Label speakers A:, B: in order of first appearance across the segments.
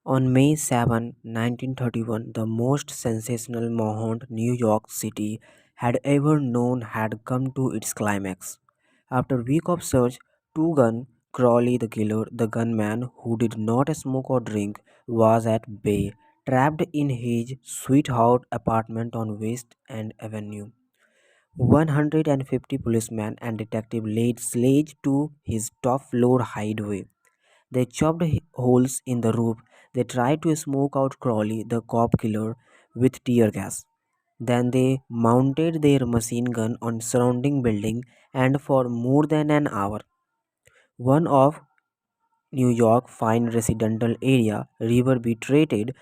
A: On May 7, 1931, the most sensational moment New York City had ever known had come to its climax. After a week of search, two-gun Crowley the killer, the gunman who did not smoke or drink, was at bay, trapped in his sweetheart apartment on West End Avenue. 150 policemen and detectives laid siege to his top-floor hideaway. They chopped holes in the roof. They tried to smoke out Crowley, the cop killer, with tear gas. Then they mounted their machine gun on surrounding building, and for more than an hour, one of New York fine residential area river betrayed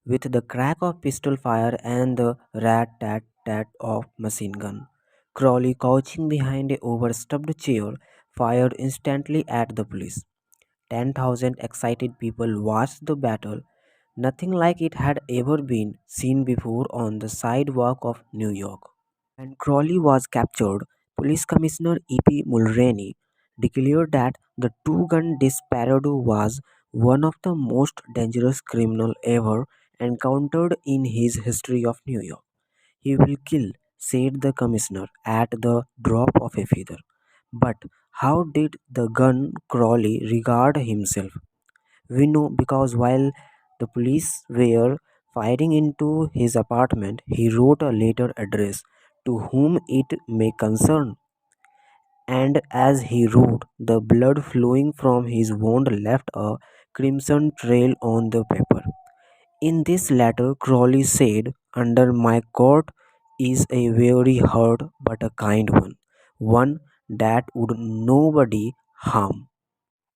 A: with the crack of pistol fire and the rat-tat-tat of machine gun. Crowley, crouching behind a overstuffed chair, fired instantly at the police. 10,000 excited people watched the battle, nothing like it had ever been seen before on the sidewalk of New York. When Crowley was captured, Police Commissioner E.P. Mulroney declared that the two-gun desperado was one of the most dangerous criminals ever encountered in his history of New York. He will kill, said the commissioner, at the drop of a feather. But how did the gun Crowley regard himself? We know because while the police were firing into his apartment, he wrote a letter addressed to whom it may concern. And as he wrote, the blood flowing from his wound left a crimson trail on the paper. In this letter, Crowley said, "Under my coat is a very hard but a kind one that would nobody harm."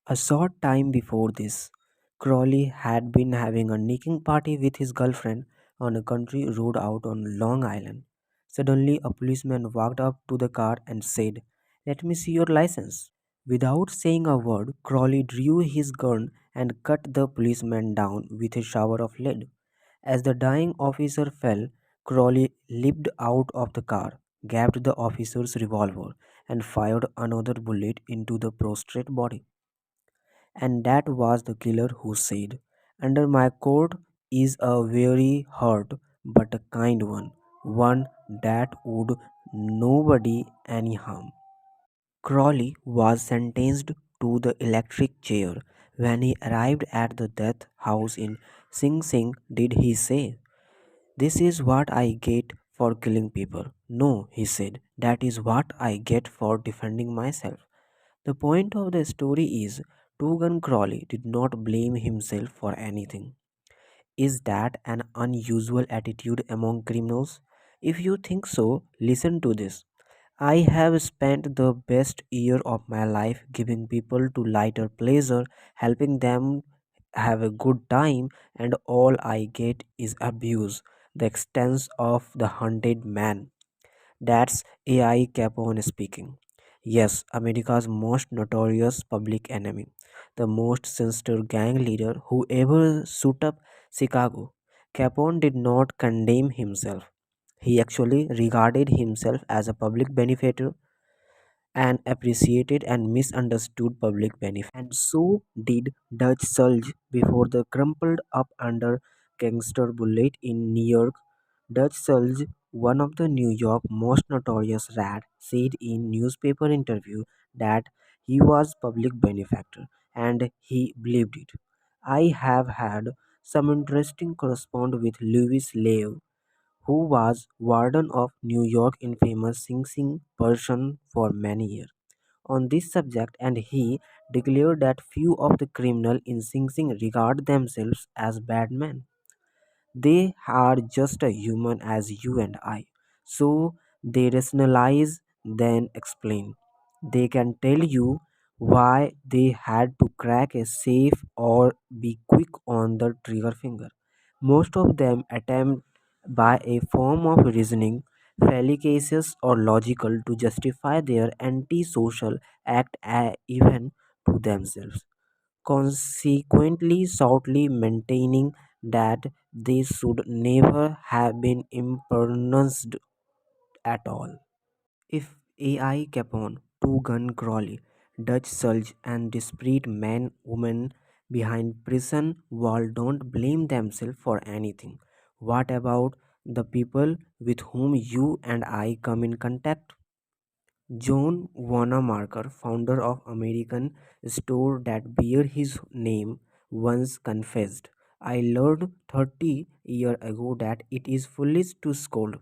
A: A short time before this, Crowley had been having a nicking party with his girlfriend on a country road out on Long Island. Suddenly, a policeman walked up to the car and said, "Let me see your license." Without saying a word, Crowley drew his gun and cut the policeman down with a shower of lead. As the dying officer fell, Crowley leaped out of the car, grabbed the officer's revolver, and fired another bullet into the prostrate body. And that was the killer who said, "Under my coat is a very hard but a kind one that would nobody any harm." Crowley was sentenced to the electric chair. When he arrived at the death house in Sing Sing, did he say, "This is what I get for killing people"? No, he said, "That is what I get for defending myself." The point of the story is Tugan Crawley did not blame himself for anything. Is that an unusual attitude among criminals? If you think so, listen to this. I have spent the best year of my life giving people to lighter pleasure, helping them have a good time, and all I get is abuse, the extent of the hunted man. That's AI Capone speaking. Yes, America's most notorious public enemy, the most sinister gang leader who ever shoot up Chicago. Capone did not condemn himself. He actually regarded himself as a public benefactor, an appreciated and misunderstood public benefit. And so did Dutch Sulge before the crumpled up under gangster bullet in New York. Dutch Sulge, one of the New York most notorious rat, said in newspaper interview that he was public benefactor and he believed it. I have had some interesting correspondence with Louis Lev, who was warden of New York infamous Sing Sing person for many years on this subject, and he declared that few of the criminals in Sing Sing regard themselves as bad men. They are just a human as you and I. So they rationalize, then explain. They can tell you why they had to crack a safe or be quick on the trigger finger. Most of them attempt by a form of reasoning, fallacious or logical, to justify their antisocial act even to themselves, consequently shortly maintaining that they should never have been impersonated at all. If AI Capone, Two Gun Crawley, Dutch Sulge, and disparate men, women behind prison wall don't blame themselves for anything. What about the people with whom you and I come in contact? John Wanamaker, founder of American store that bear his name, once confessed, I learned 30 years ago that it is foolish to scold.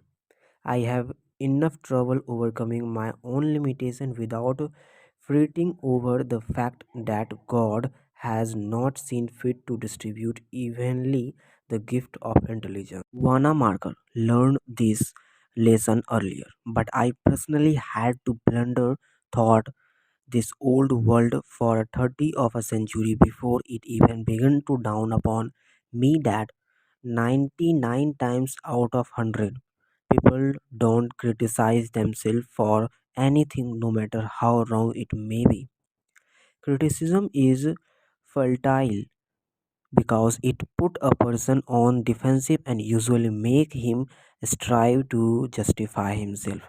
A: I have enough trouble overcoming my own limitation without fretting over the fact that God has not seen fit to distribute evenly the gift of intelligence. Wanamaker learned this lesson earlier, but I personally had to blunder thought this old world for a 30 of a century before it even began to dawn upon me that 99 times out of 100 people don't criticize themselves for anything, no matter how wrong it may be. Criticism is fertile because it put a person on defensive and usually make him strive to justify himself.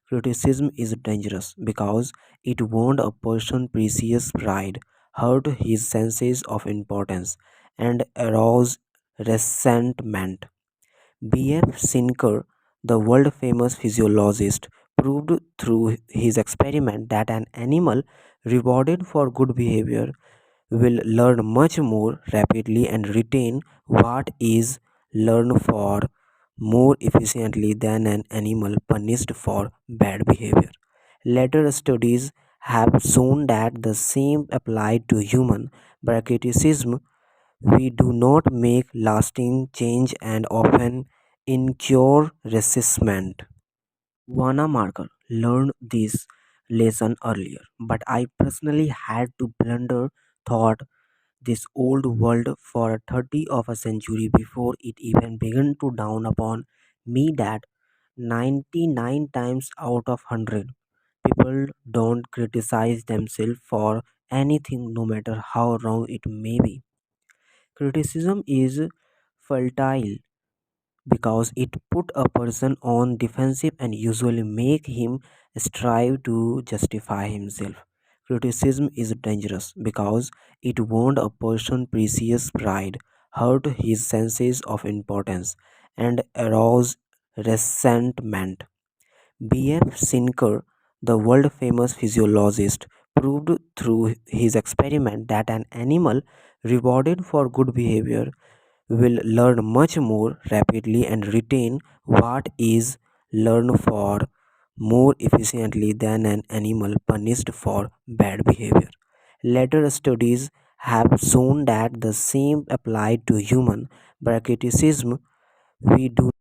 A: Criticism is dangerous because it wound a person's precious pride, hurt his senses of importance, and arouse resentment. B.F. Sinker, the world famous physiologist, proved through his experiment that an animal rewarded for good behavior will learn much more rapidly and retain what is learned for more efficiently than an animal punished for bad behavior. Later studies have shown that the same applied to human criticism. We do not make lasting change and often incur resentment. Wanamaker learned this lesson earlier, but I personally had to blunder thought this old world for a 30 of a century before it even began to dawn upon me that 99 times out of 100 people don't criticize themselves for anything, no matter how wrong it may be. Criticism is fertile because it put a person on defensive and usually make him strive to justify himself. Criticism is dangerous because it wound a person's precious pride, hurt his senses of importance, and arouse resentment. B.F. Sinker, the world famous physiologist, proved through his experiment that an animal rewarded for good behavior will learn much more rapidly and retain what is learned for more efficiently than an animal punished for bad behavior. Later studies have shown that the same applied to human criticism. We do